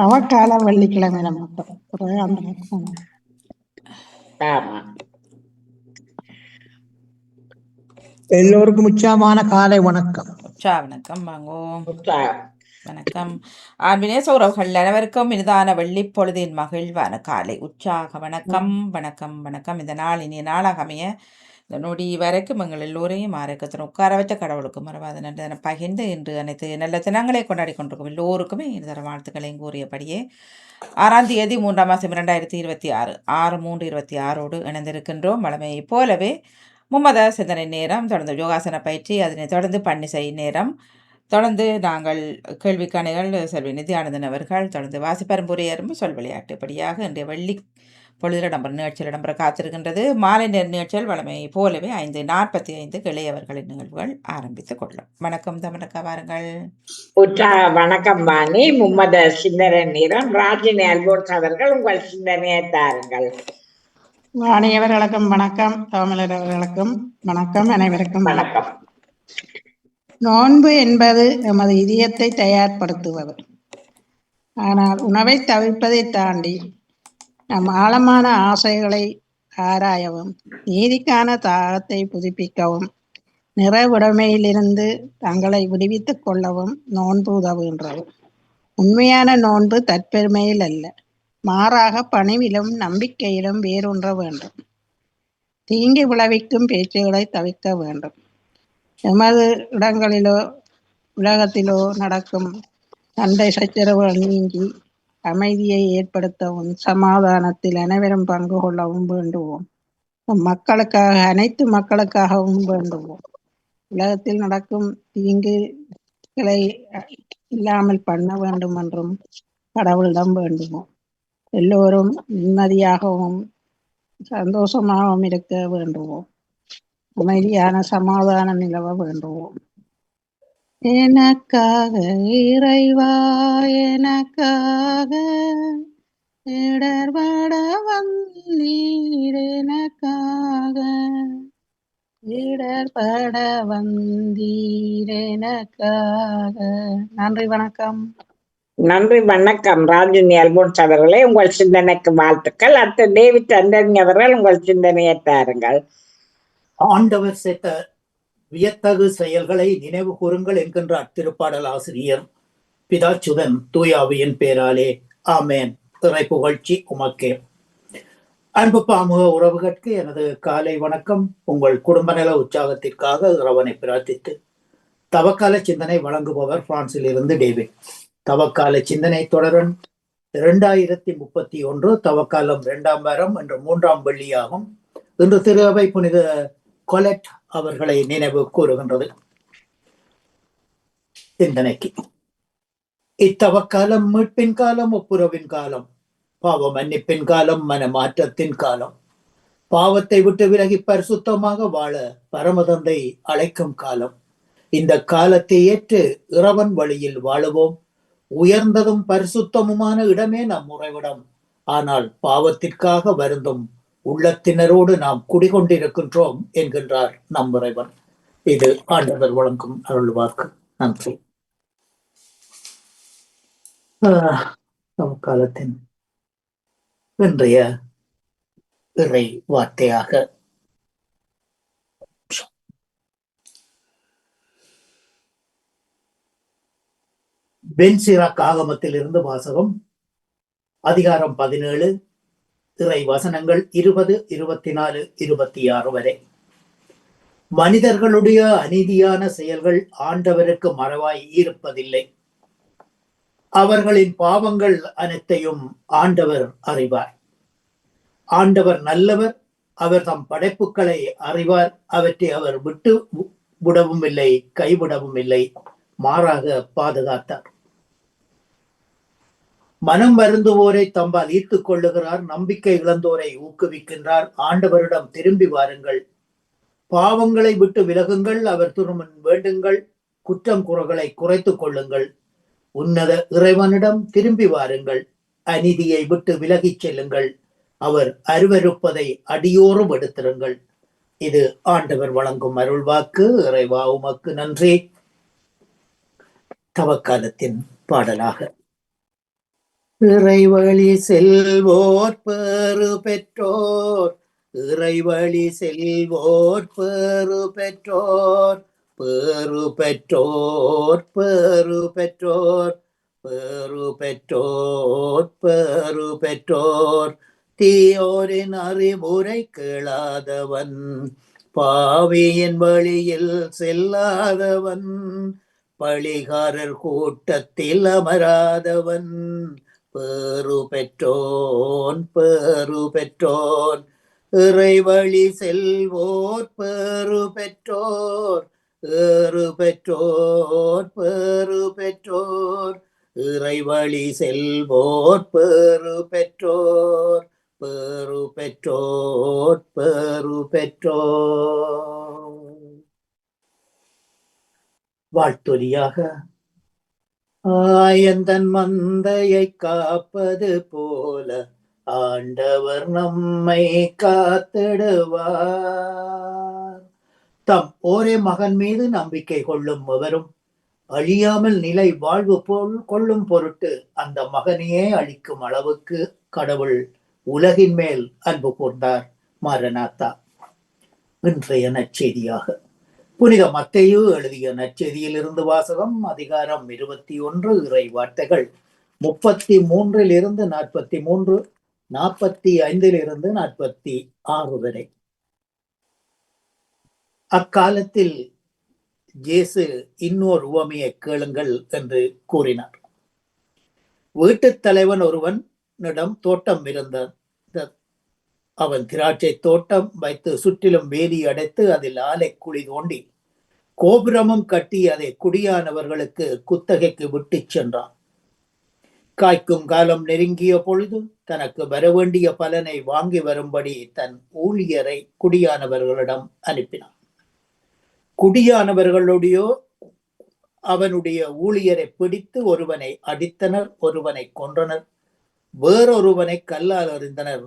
அவக்கால வெள்ளிக்கிழமையில மட்டும் எல்லோருக்கும் உற்சாகமான காலை வணக்கம். வணக்கம். வாங்கோ. வணக்கம். ஆன்மீக உறவுகள் அனைவருக்கும் இனிதான வெள்ளி பொழுதின் மகிழ்வான காலை உற்சாக வணக்கம். வணக்கம் வணக்கம். இந்த நாள் இனிய நாளாக அமைய இந்த நொடி வரைக்கும் எங்கள் எல்லோரையும் ஆரோக்கியத்தின் உட்கார வச்ச கடவுளுக்கு மறவாத நன்றி பகிர்ந்து இன்று அனைத்து நல்ல தினங்களை கொண்டாடி கொண்டிருக்கும் எல்லோருக்குமே இனிதர வாழ்த்துக்களையும் கூறியபடியே 6ஆம் தேதி 3ஆம் மாதம் 2026 6/3/26 இணைந்திருக்கின்றோம். வழமையை போலவே மும்மத சிந்தனை நேரம், தொடர்ந்து யோகாசன பயிற்சி, அதனை தொடர்ந்து பன்னிசை நேரம், தொடர்ந்து நாங்கள் கேள்விக்கணைகள் செல்வி நித்யானந்தன் அவர்கள், தொடர்ந்து வாசிப்பரம்புரையரும் சொல் விளையாட்டு படியாக இன்றைய வெள்ளி பொழுது நிகழ்ச்சியில் இடம்பெற காத்திருக்கின்றது. மாலை நேர நிகழ்ச்சிகள் வழமையை போலவே 5:45 இளையவர்களின் நிகழ்வுகள் ஆரம்பித்துக் கொள்ளும். வணக்கம் தமிழக்கா, வாருங்கள். வணக்கம் வாணி. மும்மத சிந்தனை நேரம். ராஜினி அல்போன்ஸ் அவர்கள் உங்கள் சிந்தனையை தாருங்கள். அனைவர்களுக்கும் வணக்கம். தமிழர் அவர்களுக்கும் வணக்கம். அனைவருக்கும் வணக்கம். நோன்பு என்பது எமது இதயத்தை தயார்படுத்துவது. ஆனால் உணவை தவிர்ப்பதை தாண்டி நம் ஆழமான ஆசைகளை ஆராயவும், நீதிக்கான தாகத்தை புதுப்பிக்கவும், நிறைவுடைமையிலிருந்து தங்களை விடுவித்துக் கொள்ளவும் நோன்பு உதவுகின்றது. உண்மையான நோன்பு தற்பெருமையில் அல்ல, மாறாக பணிவிலும் நம்பிக்கையிலும் வேரூன்ற வேண்டும். தீங்கு விளைவிக்கும் பேச்சுகளை தவிர்க்க வேண்டும். எமது இடங்களிலோ உலகத்திலோ நடக்கும் சண்டை சச்சரவுகள் நீங்கி அமைதியை ஏற்படுத்தவும், சமாதானத்தில் அனைவரும் பங்கு கொள்ளவும் வேண்டுவோம். மக்களுக்காக, அனைத்து மக்களுக்காகவும் வேண்டுவோம். உலகத்தில் நடக்கும் தீங்குகளை இல்லாமல் பண்ண வேண்டும் என்றும் கடவுளிடம் வேண்டுவோம். எல்லோரும் நிம்மதியாகவும் சந்தோஷமாகவும் இருக்க வேண்டுவோம். அமைதியான சமாதான நிலவ வேண்டுவோம். எனக்காக இறைவா, எனக்காக இடர்பட வந்தீர், எனக்காக இடர்பட வந்தீர், எனக்காக. நன்றி, வணக்கம். நன்றி, வணக்கம். ராஜினி அல்போன்ஸ் அவர்களே, உங்கள் சிந்தனைக்கு வாழ்த்துக்கள். அடுத்த டேவிட் அண்டனி அவர்கள் உங்கள் சிந்தனையை தாருங்கள். ஆண்டவர் செய்த வியத்தகு செயல்களை நினைவு கூறுங்கள் என்கின்ற திருப்பாடல் ஆசிரியர் பிதாச்சுதன் தூயாவியின் பேராலே ஆமேன். இறை புகழ்ச்சி உமக்கே. அன்பு பாமுக உறவுகளுக்கு எனது காலை வணக்கம். உங்கள் குடும்ப நல உற்சாகத்திற்காக இறைவனை பிரார்த்தித்து தவக்கால சிந்தனை வழங்குபவர் பிரான்சில் இருந்து டேவிட். தவக்கால சிந்தனை தொடரன் 2031 தவக்காலம் 2ஆம் வாரம் என்ற 3ஆம் வெள்ளியாகும். இன்று திரு அவை புனித கொலெட் அவர்களை நினைவு கூறுகின்றது. சிந்தனைக்கு இத்தவக்காலம் மீட்பின் காலம், ஒப்புரவின் காலம், பாவ மன்னிப்பின் காலம், மன மாற்றத்தின் காலம், பாவத்தை விட்டு விலகி பரிசுத்தமாக வாழ பரமதந்தை அழைக்கும் காலம். இந்த காலத்தை ஏற்று இறைவன் வழியில் வாழுவோம். உயர்ந்ததும் பரிசுத்தமுமான இடமே நம் உறைவிடம். ஆனால் பாவத்திற்காக வருந்தும் உள்ளத்தினரோடு நாம் குடிகொண்டிருக்கின்றோம் என்கின்றார் நம் இறைவன். இது ஆண்டவர் வழங்கும் அருள் வாக்கு. நன்றி. காலத்தின் இன்றைய இறை வார்த்தையாக பென் சிராக் ஆகமத்தில் இருந்து வாசகம். அதிகாரம் 17, இறை வசனங்கள் 20, 24, 26 வரை. மனிதர்களுடைய அநீதியான செயல்கள் ஆண்டவருக்கு மறைவாய் இருப்பதில்லை. அவர்களின் பாவங்கள் அனைத்தையும் ஆண்டவர் அறிவார். ஆண்டவர் நல்லவர். அவர் தம் படைப்புகளை அறிவார். அவற்றை அவர் விட்டு விடவும் இல்லை, கைவிடவும் இல்லை, மாறாக பாதுகாத்தார். மனம் வருந்துவோரை தம்பால் ஈர்த்துக் கொள்ளுகிறார். நம்பிக்கை இழந்தோரை ஊக்குவிக்கின்றார். ஆண்டவரிடம் திரும்பி வாருங்கள், பாவங்களை விட்டு விலகுங்கள், அவர் திருமன் வேண்டுங்கள், குற்றம் குறைகளை குறைத்துக் கொள்ளுங்கள், உன்னத இறைவனிடம் திரும்பி வாருங்கள், அநீதியை விட்டு விலகிச் செல்லுங்கள், அவர் அருவருப்பதை அடியோரும் எடுத்திருங்கள். இது ஆண்டவர் வழங்கும் அருள்வாக்கு. இறைவா உமக்கு நன்றி. தவக்காலத்தின் பாடலாக இறைவழி செல்வோர் பேறு பெற்றோர், இறைவழி செல்வோர் பேறு பெற்றோர், பேறு பெற்றோர், பேறு பெற்றோர், பேறு பெற்றோர், பேறு பெற்றோர். தீயோரின் அறிவுரை கேளாதவன், பாவியின் வழியில் செல்லாதவன், பழிகாரர் கூட்டத்தில் அமராதவன், பேறு பெற்றோன், பேறு பெற்றோன். இறைவழி செல்வோர் பேறு பெற்றோர், ஏறு பெற்றோர், பேறு பெற்றோர், இறைவழி செல்வோர் பேறு பெற்றோர், பேறு பெற்றோர், பேறு பெற்றோர். வாழ்த்தொலியாக ஆயந்தன் மந்தையை காப்பது போல ஆண்டவர் நம்மை காத்திடுவார். தம் ஒரே மகன் மீது நம்பிக்கை கொள்ளும் எவரும் அழியாமல் நிலை வாழ்வு கொள்ளும் பொருட்டு அந்த மகனையே அளிக்கும் அளவுக்கு கடவுள் உலகின் மேல் அன்பு கூர்ந்தார். மாரநாத்தா. இன்றைய நற்செய்தியாக புனித மத்தேயு எழுதிய நற்செய்தியில் இருந்து வாசகம். அதிகாரம் 21, இறை வார்த்தைகள் 33 43, 45 46 வரை. அக்காலத்தில் இயேசு இன்னொரு உவமையை கேளுங்கள் என்று கூறினார். வீட்டுத் தலைவன் ஒருவனிடம் தோட்டம் இருந்தது. அவன் திராட்சை தோட்டம் வைத்து சுற்றிலும் வேலி அடைத்து அதில் ஆலை குழி தோண்டி கோபுரமும் கட்டி அதை குடியானவர்களுக்கு குத்தகைக்கு விட்டு சென்றான். காய்க்கும் காலம் நெருங்கிய பொழுது தனக்கு வரவேண்டிய பலனை வாங்கி வரும்படி தன் ஊழியரை குடியானவர்களிடம் அனுப்பினான். குடியானவர்களுடையோ அவனுடைய ஊழியரை பிடித்து ஒருவனை அடித்தனர், ஒருவனை கொன்றனர், வேறொருவனை கல்லால் எறிந்தனர்.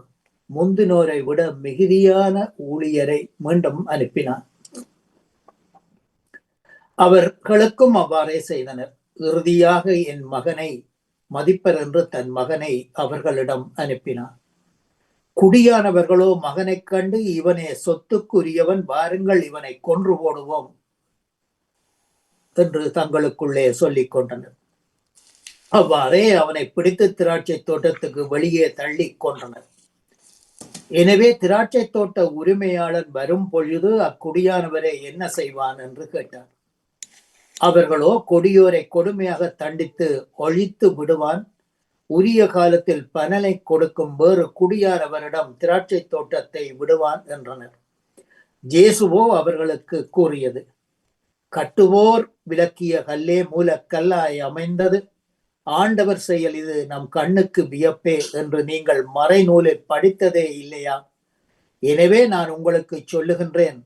முந்தினோரை விட மிகுதியான ஊழியரை மீண்டும் அனுப்பினான். அவர்களுக்கும் அவ்வாறே செய்தனர். இறுதியாக என் மகனை மதிப்பர் என்று தன் மகனை அவர்களிடம் அனுப்பினான். குடியானவர்களோ மகனை கண்டு, இவனே சொத்துக்குரியவன், வாருங்கள் இவனை கொன்று போடுவோம் என்று தங்களுக்குள்ளே சொல்லிக் கொண்டனர். அவ்வாறே அவனை பிடித்து திராட்சை தோட்டத்துக்கு வெளியே தள்ளி கொன்றனர். எனவே திராட்சை தோட்ட உரிமையாளன் வரும் பொழுது அக்குடியானவரை என்ன செய்வான் என்று கேட்டார். அவர்களோ கொடியோரை கொடுமையாக தண்டித்து ஒழித்து விடுவான், உரிய காலத்தில் பலனை கொடுக்கும் வேறு குடியானவரிடம் திராட்சை தோட்டத்தை விடுவான் என்றனர். இயேசுவோ அவர்களுக்கு கூறியது, கட்டுவோர் விளக்கிய கல்லே மூலக்கல்லாய் அமைந்தது. ஆண்டவர் செயல் இது நம் கண்ணுக்கு வியப்பே என்று நீங்கள் மறைநூலில் படித்ததே இல்லையா? எனவே நான் உங்களுக்கு சொல்லுகின்றேன்,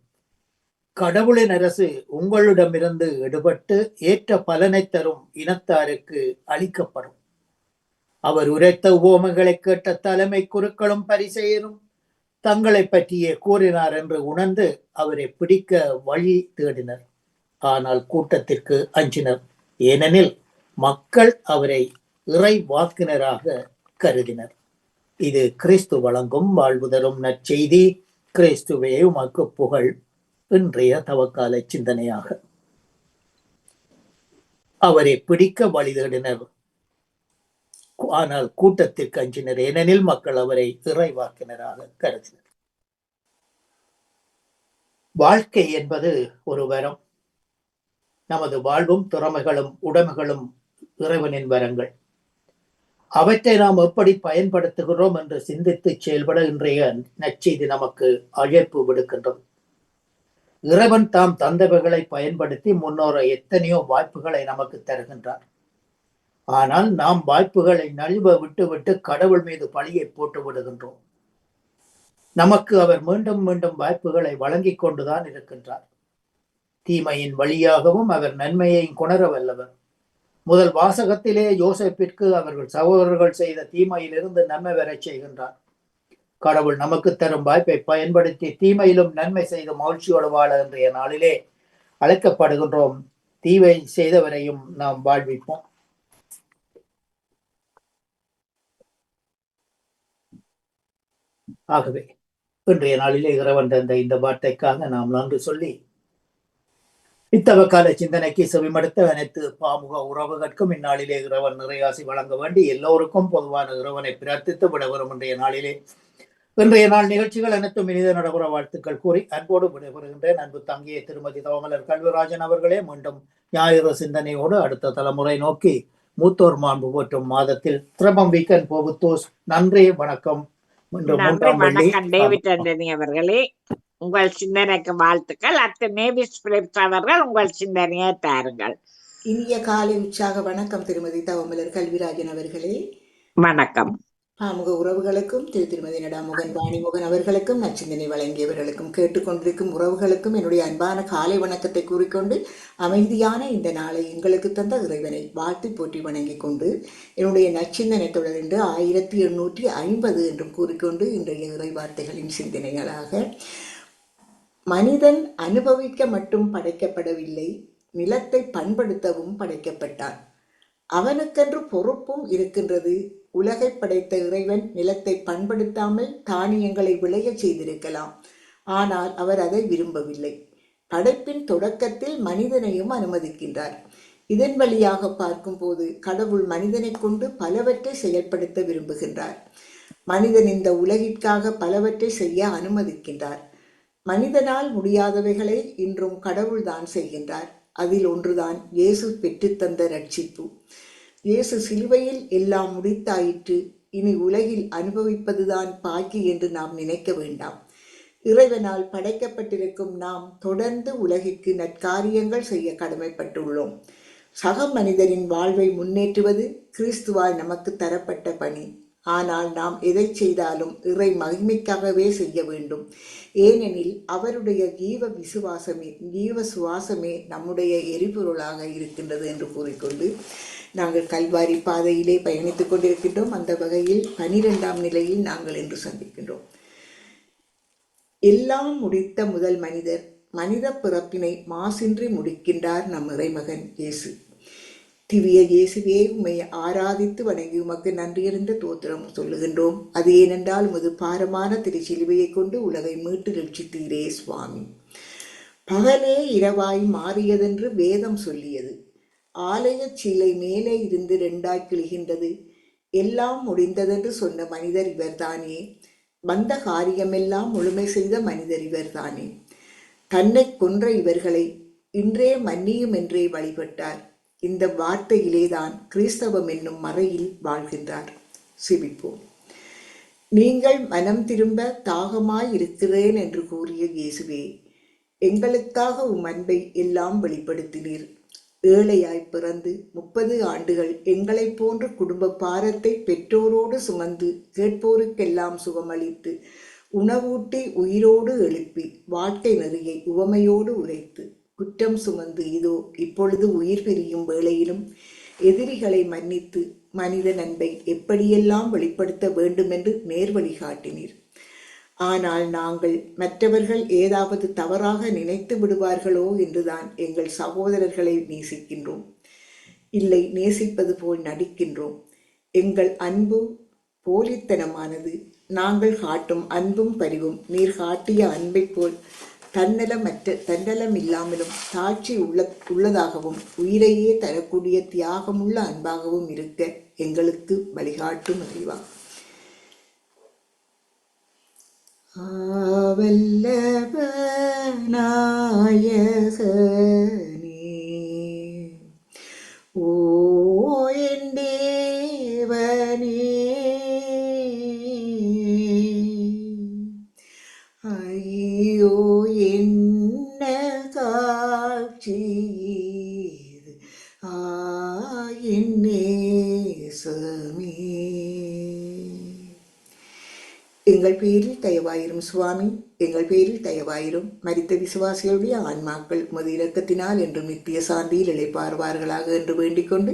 கடவுளின் அரசு உங்களிடமிருந்து எடுபட்டு ஏற்ற பலனை தரும் இனத்தாருக்கு அளிக்கப்படும். அவர் உரைத்த உவமைகளை கேட்ட தலைமை குருக்களும் பரிசேயரும் தங்களை பற்றியே கூறினார் என்று உணர்ந்து அவரை பிடிக்க வழி தேடினர். ஆனால் கூட்டத்திற்கு அஞ்சினர், ஏனெனில் மக்கள் அவரை இறை வாக்கினராக கருதினர். இது கிறிஸ்து வழங்கும் வாழ்வு தரும் நற்செய்தி. கிறிஸ்துவே உமக்கு புகழ். இன்றைய தவக்கால சிந்தனையாக அவரை பிடிக்க வழி தேடினர், ஆனால் கூட்டத்திற்கு அஞ்சினர், ஏனெனில் மக்கள் அவரை இறைவாக்கினராக கருதினர். வாழ்க்கை என்பது ஒரு வரம். நமது வாழ்வும் திறமைகளும் உடைமைகளும் இறைவனின் வரங்கள். அவற்றை நாம் எப்படி பயன்படுத்துகிறோம் என்று சிந்தித்து செயல்பட இன்றைய நற்செய்தி நமக்கு அழைப்பு விடுக்கின்றது. இறைவன் தாம் தந்தவைகளை பயன்படுத்தி முன்னோர எத்தனையோ வாய்ப்புகளை நமக்கு தருகின்றார். ஆனால் நாம் வாய்ப்புகளை நழுவ விட்டுவிட்டு கடவுள் மீது பழியை போட்டு விடுகின்றோம். நமக்கு அவர் மீண்டும் மீண்டும் வாய்ப்புகளை வழங்கி கொண்டுதான் இருக்கின்றார். தீமையின் வழியாகவும் அவர் நன்மையையும் கொணர வல்லவர். முதல் வாசகத்திலே யோசேப்பிற்கு அவர்கள் சகோதரர்கள் செய்த தீமையிலிருந்து நன்மை வர செய்கின்றார். கடவுள் நமக்கு தரும் வாய்ப்பை பயன்படுத்தி தீமையிலும் நன்மை செய்து மகிழ்ச்சியோடு வாழ இன்றைய நாளிலே அழைக்கப்படுகின்றோம். தீமை செய்தவரையும் நாம் வாழ்விப்போம். ஆகவே இன்றைய நாளிலே இறைவன் தந்த இந்த வார்த்தைக்காக நாம் நன்றி சொல்லி இத்தவ கால சிந்தனைக்கு செவிமடுத்த அனைத்து பாமுக உறவுகளுக்கும் இந்நாளிலே இறைவன் நிறையாசி வழங்க வேண்டி எல்லோருக்கும் பொதுவான இறைவனை பிரார்த்தித்து விடவரும் இன்றைய நாள் நிகழ்ச்சிகள் அனைத்தும் இனித நடைபெற வாழ்த்துக்கள் கூறி அன்போடு விடைபெறுகின்றேன். அன்பு தங்கிய திருமதி தவமலர் கல்விராஜன் அவர்களே, மீண்டும் ஞாயிறு சிந்தனையோடு அடுத்த தலைமுறை நோக்கி மூத்தோர் மாண்பு போற்றும் மாதத்தில் திரபம் வீக்கன் போகுத்தோஸ். நன்றி, வணக்கம். நன்றி, வணக்கம் டேவிட் ஆண்டனி அவர்களே. உங்கள் சிந்தனைக்கு வாழ்த்துக்கள். நேவிஸ் பிலிப்ஸ் அவர்கள் உங்கள் சிந்தனையை தாருங்கள். இனிய காலை உற்சாக வணக்கம் திருமதி தவமலர் கல்விராஜன் அவர்களே. வணக்கம். பாமுக உறவுகளுக்கும் திருமதி நடாமுகன் வாணிமுகன் அவர்களுக்கும் நச்சிந்தனை வழங்கியவர்களுக்கும் கேட்டுக்கொண்டிருக்கும் உறவுகளுக்கும் என்னுடைய அன்பான காலை வணக்கத்தை கூறிக்கொண்டு அமைதியான இந்த நாளை எங்களுக்கு தந்த இறைவனை வாழ்த்தி போற்றி வணங்கிக் கொண்டு என்னுடைய நச்சிந்தனை தொடர் என்று 1850 என்றும் கூறிக்கொண்டு இன்றைய இறை வார்த்தைகளின் சிந்தனைகளாக, மனிதன் அனுபவிக்க மட்டும் படைக்கப்படவில்லை, நிலத்தை பண்படுத்தவும் படைக்கப்பட்டான். அவனுக்கென்று பொறுப்பும் இருக்கின்றது. உலகை படைத்த இறைவன் நிலத்தை பண்படுத்தாமல் தானியங்களை விளைய செய்திருக்கலாம். ஆனால் அவர் அதை விரும்பவில்லை. படைப்பின் தொடக்கத்தில் மனிதனையும் அனுமதிக்கின்றார். இதன் வழியாக பார்க்கும் போது கடவுள் மனிதனை கொண்டு பலவற்றை செயல்படுத்த விரும்புகின்றார். மனிதன் இந்த உலகிற்காக பலவற்றை செய்ய அனுமதிக்கின்றார். மனிதனால் முடியாதவைகளை இன்றும் கடவுள்தான் செய்கின்றார். அதில் ஒன்றுதான் இயேசு பெற்றுத்தந்த ரட்சிப்பு. இயேசு சிலுவையில் எல்லாம் முடித்தாயிற்று, இனி உலகில் அனுபவிப்பதுதான் பாக்கி என்று நாம் நினைக்க வேண்டாம். இறைவனால் படைக்கப்பட்டிருக்கும் நாம் தொடர்ந்து உலகிற்கு நற்காரியங்கள் செய்ய கடமைப்பட்டுள்ளோம். சக மனிதரின் வாழ்வை முன்னேற்றுவது கிறிஸ்துவால் நமக்கு தரப்பட்ட பணி. ஆனால் நாம் எதை செய்தாலும் இறை மகிமைக்காகவே செய்ய வேண்டும். ஏனெனில் அவருடைய ஜீவ சுவாசமே நம்முடைய எரிபொருளாக இருக்கின்றது என்று கூறிக்கொண்டு நாங்கள் கல்வாரி பாதையிலே பயணித்துக் கொண்டிருக்கின்றோம். அந்த வகையில் 12ஆம் நிலையில் நாங்கள் இன்று சந்திக்கின்றோம். எல்லாம் முடித்த முதல் மனிதர் மனித பிறப்பினை மாசின்றி முடிக்கின்றார் நம் இறைமகன் இயேசு. திவ்ய இயேசுவே, உம்மை ஆராதித்து வணங்கி உமக்கு நன்றியறிந்த தோத்திரம் சொல்லுகின்றோம். அது ஏனென்றால் உமது பாரமான திருச்சிலுவையை கொண்டு உலகை மீட்டு ரட்சித்தீரே சுவாமி. பகலே இரவாய் மாறியதென்று வேதம் சொல்லியது. ஆலய சீலை மேலே இருந்து 2ஆய் கிழிகின்றது. எல்லாம் முடிந்ததென்று சொன்ன மனிதர் இவர்தானே. வந்த காரியமெல்லாம் முழுமை செய்த மனிதர் இவர்தானே. தன்னை கொன்ற இவர்களை இன்றே மன்னியும் என்றே வழிபட்டார். இந்த வார்த்தையிலேதான் கிறிஸ்தவம் என்னும் மறையில் வாழ்கின்றார். சிபிப்போம். நீங்கள் மனம் திரும்ப தாகமாய் இருக்கிறேன் என்று கூறிய இயேசுவே, எங்களுக்காக உம் அன்பை எல்லாம் வெளிப்படுத்தினீர். ஏழையாய் பிறந்து 30 ஆண்டுகள் எங்களைப் போன்ற குடும்ப பாரத்தை பெற்றோரோடு சுமந்து கேட்போருக்கெல்லாம் சுகமளித்து உணவூட்டி உயிரோடு எழுப்பி வாழ்க்கை நெறியை உவமையோடு உரைத்து குற்றம் சுமந்து இதோ இப்பொழுது உயிர் பிரியும் வேளையிலும் எதிரிகளை மன்னித்து மனித அன்பை எப்படியெல்லாம் வெளிப்படுத்த வேண்டுமென்று நேர்வழி காட்டினீர். ஆனால் நாங்கள் மற்றவர்கள் ஏதாவது தவறாக நினைத்து விடுவார்களோ என்றுதான் எங்கள் சகோதரர்களை நேசிக்கின்றோம். இல்லை, நேசிப்பது போல் நடிக்கின்றோம். எங்கள் அன்பு போலித்தனமானது. நாங்கள் காட்டும் அன்பும் பரிவும் நீர் காட்டிய அன்பை போல் தன்னலம் இல்லாமலும் தாட்சி உள்ளதாகவும் உயிரையே தரக்கூடிய தியாகமுள்ள அன்பாகவும் இருக்க எங்களுக்கு வழிகாட்டும் அறிவா. நாயகனே ஓ என் தேவனே, ஐயோ என்ன காட்சி என் நேசமே. எங்கள் பேரில் தயவாயிரும் சுவாமி, எங்கள் பேரில் தயவாயிரும். மரித்த விசுவாசிகளுடைய ஆன்மாக்கள் உமது இரக்கத்தினால் என்றும் நித்திய சாந்தியில் இளைப்பாறுவார்களாக என்று வேண்டிக் கொண்டு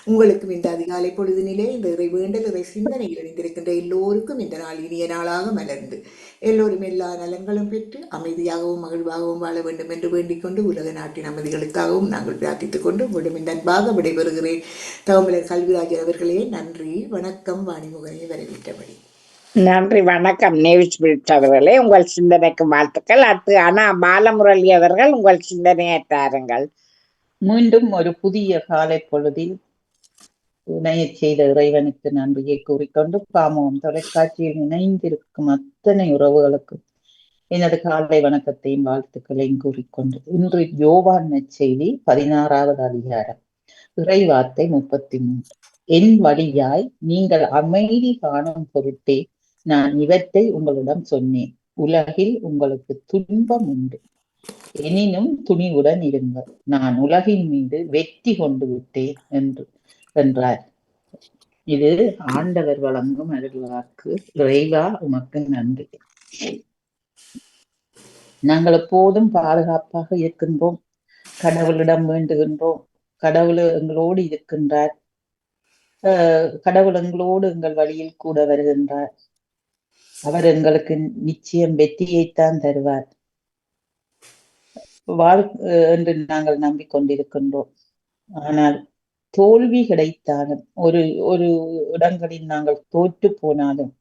உங்களுக்கும் இந்த அதிகாலை பொழுதினிலே இந்த இறை வேண்டல் இறை சிந்தனையில் இணைந்திருக்கின்ற எல்லோருக்கும் இந்த நாள் இனிய நாளாக மலர்ந்து எல்லோரும் எல்லா நலன்களும் பெற்று அமைதியாகவும் மகிழ்வாகவும் வாழ வேண்டும் என்று வேண்டிக் கொண்டு உலக நாட்டின் அமைதிகளுக்காகவும் நாங்கள் பிரார்த்தித்துக் கொண்டு உங்களிடம் இந்த அன்பாக விடைபெறுகிறேன். தவமலர் கல்விராஜன் அவர்களே, நன்றி, வணக்கம். வாணிமுகனை வரவேற்றபடி நன்றி, வணக்கம். நேவிஸ் பிரிட்ஸ் அவர்களே, உங்கள் சிந்தனைக்கு வாழ்த்துக்கள். அடுத்து அண்ணா பாலமுரளி அவர்கள் உங்கள் சிந்தனையை தாருங்கள். மீண்டும் ஒரு புதிய காலை பொழுதில் இணையச் செய்த இறைவனுக்கு நன்றியை கூறிக்கொண்டு பாமோம் தொலைக்காட்சியில் இணைந்திருக்கும் அத்தனை உறவுகளுக்கும் எனது காலை வணக்கத்தையும் வாழ்த்துக்களையும் கூறிக்கொண்டு இன்று யோவான் நற்செய்தி 16வது அதிகாரம் இறைவார்த்தை 33. என் வழியாய் நீங்கள் அமைதி காணும் பொருட்டே நான் இவற்றை உங்களிடம் சொன்னேன். உலகில் உங்களுக்கு துன்பம் உண்டு, எனினும் துணிவுடன் இருங்கள், நான் உலகின் மீது வெற்றி கொண்டு விட்டேன் என்றார். இது ஆண்டவர் வழங்கும் அருள்வாக்கு. இறைவா உமக்கு நன்றி. நாங்கள் எப்போதும் பாதுகாப்பாக இருக்கின்றோம், கடவுளிடம் வேண்டுகின்றோம், கடவுள் எங்களோடு இருக்கின்றார், கடவுள் எங்களோடு எங்கள் வழியில் கூட வருகின்றார், அவர் எங்களுக்கு நிச்சயம் வெற்றியைத்தான் தருவார் என்று நாங்கள் நம்பிக்கொண்டிருக்கின்றோம். ஆனால் தோல்வி கிடைத்தாலும், ஒரு இடங்களில் நாங்கள் தோற்று போனாலும்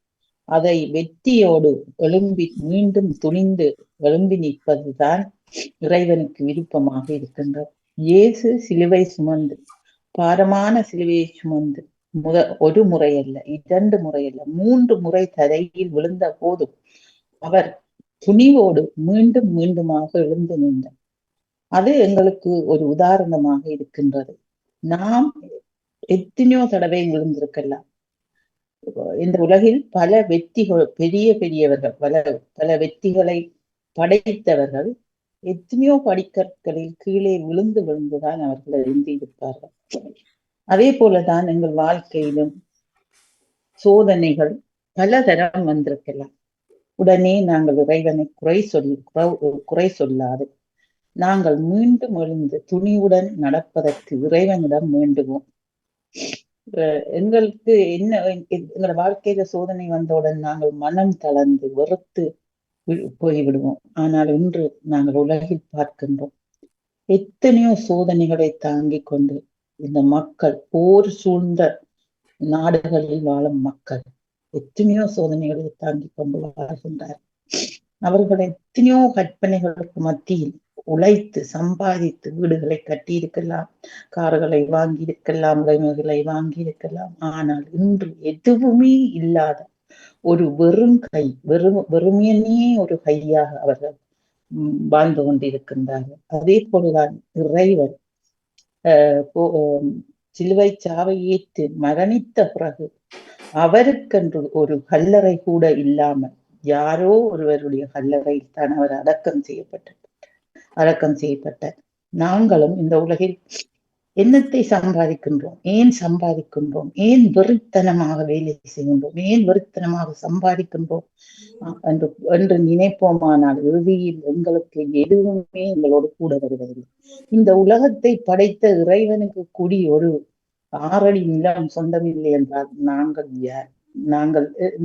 அதை வெற்றியோடு எழும்பி மீண்டும் துணிந்து எழும்பி நிற்பதுதான் இறைவனுக்கு விருப்பமாக இருக்கின்றது. இயேசு சிலுவை சுமந்து, பாரமான சிலுவையை சுமந்து ஒரு முறை அல்ல, 2 முறை அல்ல, 3 முறை தரையில் விழுந்த போதும் அவர் துணிவோடு மீண்டும் மீண்டுமாக எழுந்து நின்றார். அது எங்களுக்கு ஒரு உதாரணமாக இருக்கின்றது. நாம் எத்தனையோ தடவை விழுந்திருக்கலாம். இந்த உலகில் பல வெற்றிகள், பெரியவர்கள், பல வெற்றிகளை படைத்தவர்கள் எத்தனையோ படிக்கற்களில் கீழே விழுந்துதான் அவர்கள் எழுந்திருப்பார்கள். அதே போலதான் எங்கள் வாழ்க்கையிலும் சோதனைகள் பல தரம் வந்திருக்கலாம். உடனே நாங்கள் இறைவனை குறை சொல்லாது நாங்கள் மீண்டும் எழுந்து துணிவுடன் நடப்பதற்கு இறைவனிடம் வேண்டுவோம். எங்களுக்கு எங்களோட வாழ்க்கையில சோதனை வந்தவுடன் நாங்கள் மனம் தளர்ந்து வெறுத்து போய்விடுவோம். ஆனால் இன்று நாங்கள் உலகில் பார்க்கின்றோம், எத்தனையோ சோதனைகளை தாங்கிக் கொண்டு இந்த மக்கள், போர் சூழ்ந்த நாடுகளில் வாழும் மக்கள் எத்தனையோ சோதனைகளை தாங்கிக் கொண்டு வாழ்கின்றார். அவர்கள் எத்தனையோ கற்பனைகளுக்கு மத்தியில் உழைத்து சம்பாதித்து வீடுகளை கட்டியிருக்கலாம், கார்களை வாங்கி இருக்கலாம், உடைமைகளை வாங்கி இருக்கலாம். ஆனால் இன்று எதுவுமே இல்லாத ஒரு வெறுமையே ஒரு கையாக அவர்கள் வாழ்ந்து கொண்டிருக்கின்றார்கள். அதே போலதான் இறைவன் சிலுவை சாவை ஏற்று மரணித்த பிறகு அவருக்கென்று ஒரு கல்லறை கூட இல்லாமல் யாரோ ஒருவருடைய கல்லறையில் தான் அவர் அடக்கம் செய்யப்பட்டார். நாங்களும் இந்த உலகில் என்னத்தை சம்பாதிக்கின்றோம், ஏன் சம்பாதிக்கின்றோம், ஏன் வெறித்தனமாக வேலை செய்கின்றோம், ஏன் வெறித்தனமாக சம்பாதிக்கின்றோம் என்று நினைப்போமானால் இறுதியில் எங்களுக்கு எதுவுமே எங்களோடு கூட வருவதில்லை. இந்த உலகத்தை படைத்த இறைவனுக்கு கூடி ஒரு 6 அடி நிலம் சொந்தமில்லை என்றால் நாங்கள் யார்?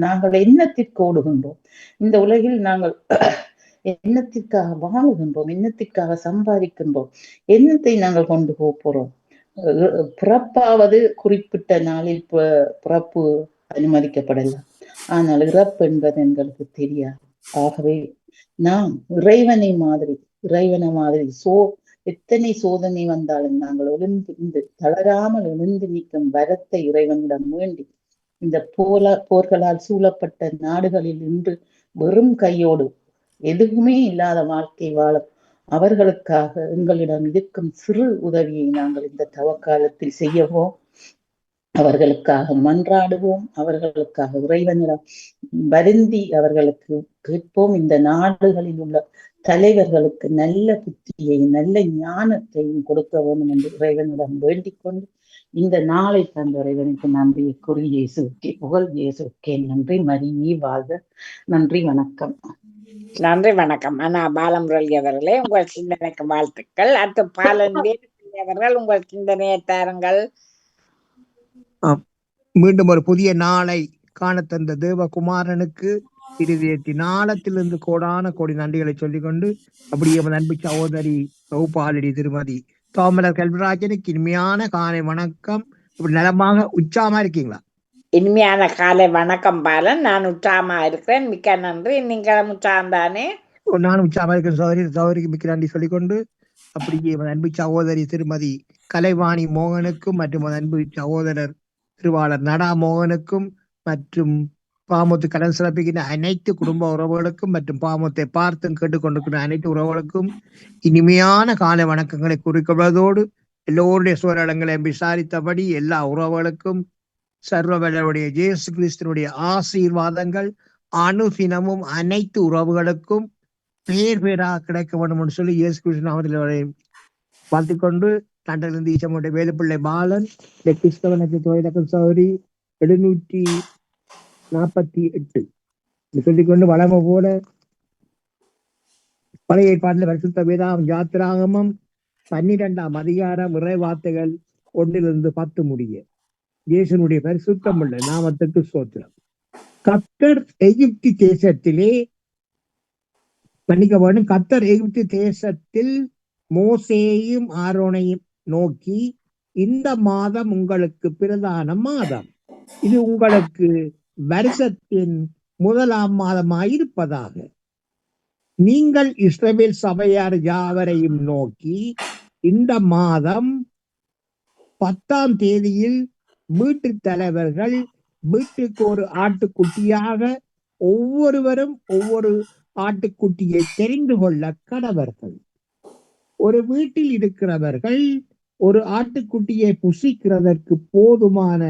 நாங்கள் என்னத்திற்கு ஓடுகின்றோம்? இந்த உலகில் நாங்கள் என்னத்திற்காக வாழுகின்றோம்? என்னத்திற்காக சம்பாதிக்கின்றோம்? என்னத்தை நாங்கள் கொண்டு போறோம்? பிறப்பாவது குறிப்பிட்ட நாளில் பிறப்பு அனுமதிக்கப்படலாம், ஆனால் இறப்பு என்பது எங்களுக்கு தெரியாது. ஆகவே நாம் இறைவனை மாதிரி எத்தனை சோதனை வந்தாலும் நாங்கள் எழுந்து தளராமல் எழுந்து நிற்கும் வரத்தை இறைவனிடம் வேண்டி இந்த போர்களால் சூழப்பட்ட நாடுகளில் இன்று வெறும் கையோடு எதுவுமே இல்லாத வாழ்க்கை வாழும் அவர்களுக்காக எங்களிடம் இருக்கும் சிறு உதவியை நாங்கள் இந்த தவக்காலத்தில் செய்யவோம், அவர்களுக்காக மன்றாடுவோம், அவர்களுக்காக இறைவனிடம் வருந்தி அவர்களுக்கு கேட்போம். இந்த நாடுகளில் உள்ள தலைவர்களுக்கு நல்ல புத்தியையும் நல்ல ஞானத்தையும் கொடுக்க வேண்டும் என்று இறைவனிடம் வேண்டிக் கொண்டு இந்த நாளை தந்த இறைவனுக்கு நன்றியை கூறி இயேசுக்கே புகழ், இயேசுக்கே நன்றி, மரியே வாழ்க. நன்றி, வணக்கம். நன்றி, வணக்கம். அண்ணா பாலமுரளி அவர்களே, உங்கள் சிந்தனைக்கு வாழ்த்துக்கள். அடுத்து பாலன் அவர்கள் உங்கள் சிந்தனையை தாருங்கள். மீண்டும் ஒரு புதிய நாளை காண தந்த தேவகுமாரனுக்கு இருதயத்தின் நாளத்திலிருந்து கோடி நன்றிகளை சொல்லிக்கொண்டு அப்படியே அன்பு சகோதரி சௌபாலடி திருமதி தோமலர் கல்விராஜனுக்கு இனிமையான காலை வணக்கம். இப்படி நலமாக உற்சாகமா இருக்கீங்களா? இனிமையான காலை வணக்கம் பாலன். நான் உற்சாகமா இருக்கிறேன். மிக்க நன்றி. நீங்களும் உற்சாகம் தானே? நானும் உற்சாகமா இருக்கிற சகோதரிக்கு மிக்க நன்றி சொல்லிக்கொண்டு அப்படியே அன்பு சகோதரி திருமதி கலைவாணி மோகனுக்கும் மற்றும் அன்பு சகோதரர் திருவாளர் நடா மோகனுக்கும் மற்றும் பாமுத்து கடன் சிறப்பிக்கின்ற அனைத்து குடும்ப உறவுகளுக்கும் மற்றும் பாமுத்தை பார்த்தும் கேட்டுக்கொண்டிருக்கிற அனைத்து உறவுகளுக்கும் இனிமையான காலை வணக்கங்களை குறிக்கொள்வதோடு எல்லோருடைய சூழலங்களை விசாரித்தபடி எல்லா உறவுகளுக்கும் சர்வவல்லவருடைய இயேசு கிறிஸ்துவனுடைய ஆசீர்வாதங்கள் அனுதினமும் அனைத்து உறவுகளுக்கும் பேர் பேராக கிடைக்க வேண்டும் என்று சொல்லி இயேசு கிறிஸ்து நாமத்தில் வாழ்த்திக்கொண்டு தண்டிலிருந்து ஈசமுடைய வேலுப்பிள்ளை பாலன் கிறிஸ்தவனுக்கு தொழிலக்கம் சௌரி 748 சொல்லிக்கொண்டு வளமை போல பழைய ஏற்பாட்டில் பரிசுத்த வேதாகம் யாத்திராகமம் 12ஆம் அதிகாரம் இறை வார்த்தைகள் 1-10 முடிய இயேசுனுடைய பரிசுத்தம் உள்ள நாமத்துக்கு ஸ்தோத்திரம். கர்த்தர் எகிப்து தேசத்திலே கர்த்தர் எகிப்து தேசத்தில் மோசேயும் ஆரோனையும் நோக்கி, இந்த மாதம் உங்களுக்கு பிரதான மாதம், இது உங்களுக்கு வருஷத்தின் முதலாம் மாதமாயிருப்பதாக. நீங்கள் இஸ்ரவேல் சபையார் யாவரையும் நோக்கி, இந்த மாதம் 10ஆம் தேதியில் வீட்டு தலைவர்கள் வீட்டுக்கு ஒரு ஆட்டுக்குட்டியாக ஒவ்வொருவரும் ஒவ்வொரு ஆட்டுக்குட்டியை தெரிந்து கொள்ள கடவர்கள். ஒரு வீட்டில் இருக்கிறவர்கள் ஒரு ஆட்டுக்குட்டியை புசிக்கிறதற்கு போதுமான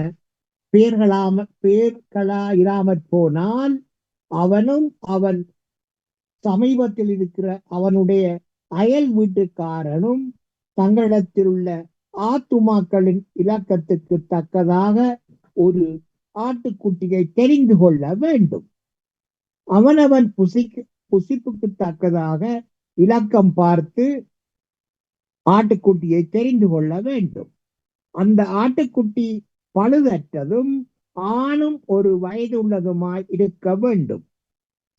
பேர்களாயிராமற் போனால் அவனும் அவன் சமீபத்தில் இருக்கிற அவனுடைய அயல் வீட்டுக்காரனும் தங்களிடத்தில் உள்ள ஆத்துமாக்களின் இலக்கத்துக்கு தக்கதாக ஒரு ஆட்டுக்குட்டியை தெரிந்து கொள்ள வேண்டும். அவனவன் புசிப்புக்கு தக்கதாக இலக்கம் பார்த்து ஆட்டுக்குட்டியை தெரிந்து கொள்ள வேண்டும். அந்த ஆட்டுக்குட்டி பழுதற்றதும் ஆணும் ஒரு வயது உள்ளதுமாய் இருக்க வேண்டும்.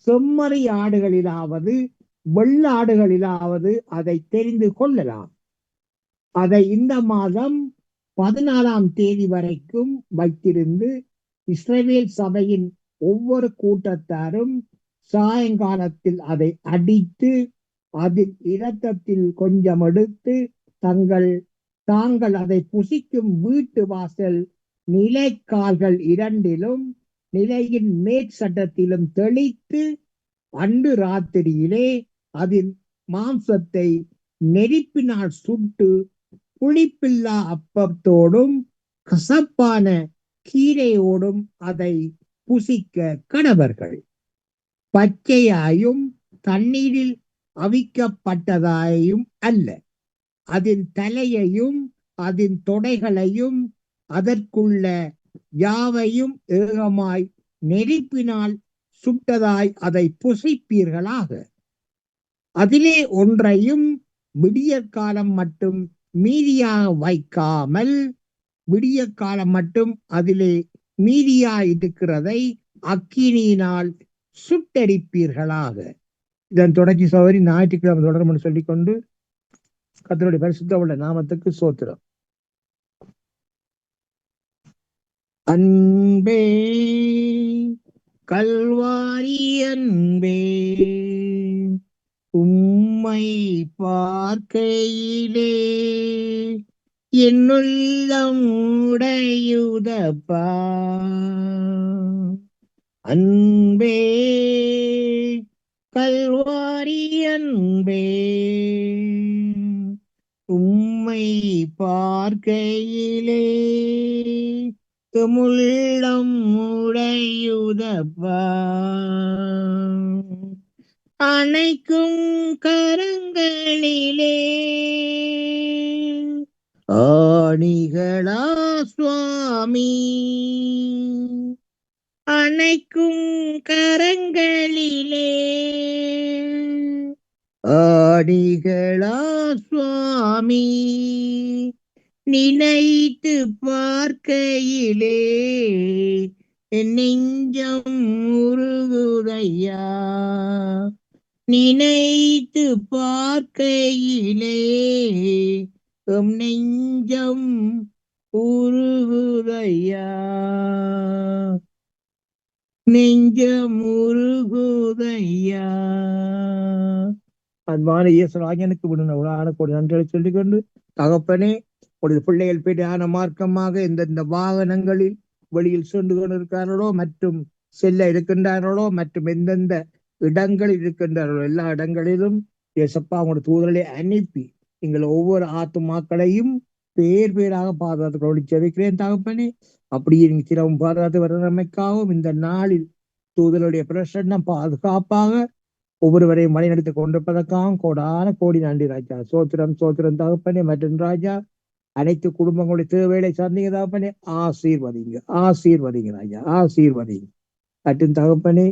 செம்மறி ஆடுகளிலாவது வெள்ளாடுகளிலாவது அதை தெரிந்து கொள்ளலாம். அதை இந்த மாதம் 14ஆம் தேதி வரைக்கும் வைத்திருந்து இஸ்ரவேல் சபையின் ஒவ்வொரு கூட்டத்தாரும் சாயங்காலத்தில் அதை அடித்து அதில் இரத்தத்தில் கொஞ்சம் எடுத்து தாங்கள் அதை புசிக்கும் வீட்டு வாசல் நிலைக்கால்கள் 2லும் நிலையின் மேற்சட்டத்திலும் தெளித்து அன்று ராத்திரியிலே அதில் மாம்சத்தை நெருப்பினால் சுட்டு புளிப்பில்லா அப்பத்தோடும் கசப்பான கீரையோடும் அதை புசிக்க கடவர்கள். பச்சையாயும் தண்ணீரில் அவிக்கப்பட்டதாயும் அல்ல, அதன் தலையையும் அதன் தொடைகளையும் அதற்குள்ள யாவையும் ஏகமாய் நெருப்பினால் சுட்டதாய் அதை புசிப்பீர்களாக. அதிலே ஒன்றையும் விடிய காலம் மட்டும் மீதியாக வைக்காமல், விடிய காலம் மட்டும் அதிலே மீதியா இருக்கிறதை அக்கினியினால் சுட்டரிப்பீர்களாக. இதன் தொடர்ச்சி சௌரி ஞாயிற்றுக்கிழமை தொடரும் சொல்லிக்கொண்டு கர்த்தருடைய பரிசுத்த உள்ள நாமத்துக்கு ஸ்தோத்திரம். அன்பே கல்வாரி அன்பே, உம்மை பார்க்கையிலே என்னுள்ளம் உடையுதப்பா. அன்பே கல்வாரி அன்பே, உம்மை பார்க்கையிலே உள்ளம் உடையுதப்பா. அணைக்கும் கரங்களிலே ஆணிகளா சுவாமி, அணைக்கும் கரங்களிலே ஆணிகளா சுவாமி, நினைத்து பார்க்கையிலே என் நெஞ்சம் உருகுதையா. நினைத்து பார்க்கையிலே எம் நெஞ்சம் உருகுதையா. நெஞ்சமுருகுதையா. அன்பான இயேசுராஜனுக்கு விடுன கோடி நன்றிகளை சொல்லிக்கொண்டு, தகப்பனே ஒரு பிள்ளைகள் பேரான மார்க்கமாக எந்தெந்த வாகனங்களில் வெளியில் சென்று கொண்டிருக்கிறார்களோ மற்றும் செல்ல இருக்கின்றார்களோ மற்றும் எந்தெந்த இடங்களில் இருக்கின்றார்களோ எல்லா இடங்களிலும் இயேசப்பா உங்களுடைய தூதர்களை அனுப்பி எங்கள் ஒவ்வொரு ஆத்துமாக்களையும் பேர் பேராக பாதுகாத்து ஜெபிக்கிறேன் தகப்பனே. அப்படியே நீங்க தினமும் பாதுகாத்து வர்றமைக்காகவும் இந்த நாளில் தூதருடைய பிரசன்னம் பாதுகாப்பாக ஒவ்வொருவரையும் வழிநடத்தி கொண்டிருப்பதற்காகவும் கோடான கோடி நன்றி ராஜா. சோத்திரம் சோத்திரம் தகப்பனே. மற்றும் ராஜா அனைத்து குடும்பங்களுடைய தேவைகளை சார்ந்தீங்க தகப்பனே. ஆசீர்வதிங்க ஆசீர்வதிங்க ராஜா, ஆசீர்வதிங்க. மற்றும் தகப்பனே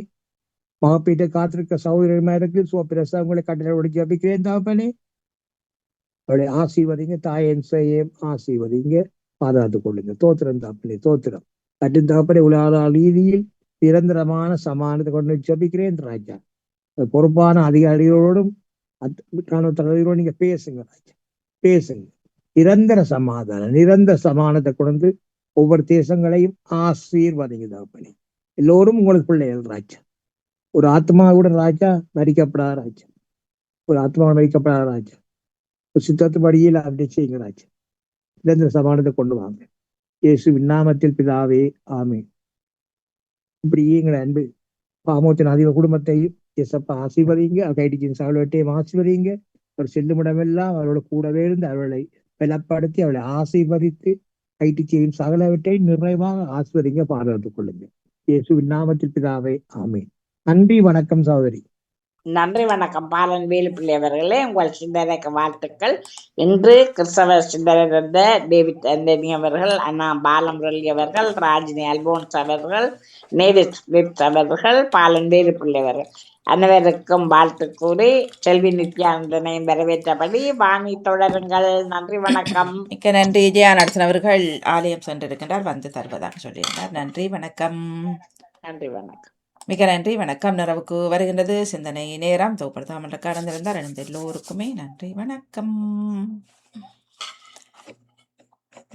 மகப்பீட்டை காத்திருக்க சௌகரியமா இருக்கு பிரசவங்களை கட்டளை ஜபிக்கிறேன் தகப்பனே. அவளை ஆசீர்வதிங்க. தாயன் செய்யும் ஆசீர்வதிங்க, பாதுகாத்துக் கொள்ளுங்க. தோத்திரம் தகப்பனே தோத்திரம். மற்றும் தகப்பனே உலக ரீதியில் நிரந்தரமான சமானத்தை கொண்டு ஜபிக்கிறேன் ராஜா. பொறுப்பான அதிகாரிகளோடும் தலைவரோடு நீங்க பேசுங்க ராஜா, பேசுங்க. நிரந்தர சமாதானத்தை கொண்டு ஒவ்வொரு தேசங்களையும் ஆசீர்வதிங்க தகப்பனே. எல்லோரும் உங்களுக்கு பிள்ளைகள் ராஜா. ஒரு ஆத்மா கூட ராஜா மறிக்கப்படாத ராஜா, ஒரு ஆத்மா மறிக்கப்படாத ராஜா. ஒரு சித்தத்து படியில் அப்படி செய்யுங்க ராஜா. நிரந்தர சமாதானத்தை கொண்டு வாங்க இயேசுவின் நாமத்தில் பிதாவே ஆமென். இப்படியே எங்களை அன்பு பாமோத்தின் அதிக குடும்பத்தையும் இயேசப்பா ஆசீர்வதிங்க. கைடிச்சின் சகலவற்றையும் ஆசீர்வதிங்க. அவர் செல்லுமிடமெல்லாம் அவரோட கூடவே இருந்து அவர்களை பலப்படுத்தி அவளை ஆசீர்வதித்து கைடிச்சியின் சகலவற்றை நிறைவாக ஆசீர்வதிங்க, பாதுகாத்துக் கொள்ளுங்க இயேசுவின் நாமத்தில் பிதாவே ஆமென். நன்றி, வணக்கம் சகோதரி. நன்றி வணக்கம் பாலன் வேலுப்பிள்ளை அவர்களே. உங்கள் சிந்தனைக்கு வாழ்த்துக்கள். இன்று கிறிஸ்தவ சிந்தனை இருந்த டேவிட் ஆண்டனி அவர்கள், அண்ணா பாலமுரளி அவர்கள், ராஜினி அல்போன்ஸ் அவர்கள், நேவிஸ் பிலிப்ஸ் அவர்கள், பாலன் வேலுப்பிள்ளை அவர்கள் அனைவருக்கும் வாழ்த்து கூறி செல்வி நித்யானந்தனையும் வரவேற்றபடி வாணி தொடருங்கள். நன்றி வணக்கம். மிக்க நன்றி. ஜெயா நடசன் அவர்கள் ஆலயம் சென்றிருக்கின்றார், வந்து தருவதாக சொல்லியிருந்தார். நன்றி வணக்கம். நன்றி வணக்கம். மிக நன்றி வணக்கம். நிறைவுக்கு வருகின்றது சிந்தனை நேரம். தொகுப்படுத்தாமல் கடந்திருந்தார் இணைந்த எல்லோருக்குமே நன்றி வணக்கம்.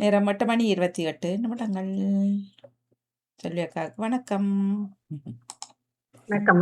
நேரம் 8 மணி 28 நிமிடங்கள். சொல்லியக்காக்கு வணக்கம். வணக்கம்.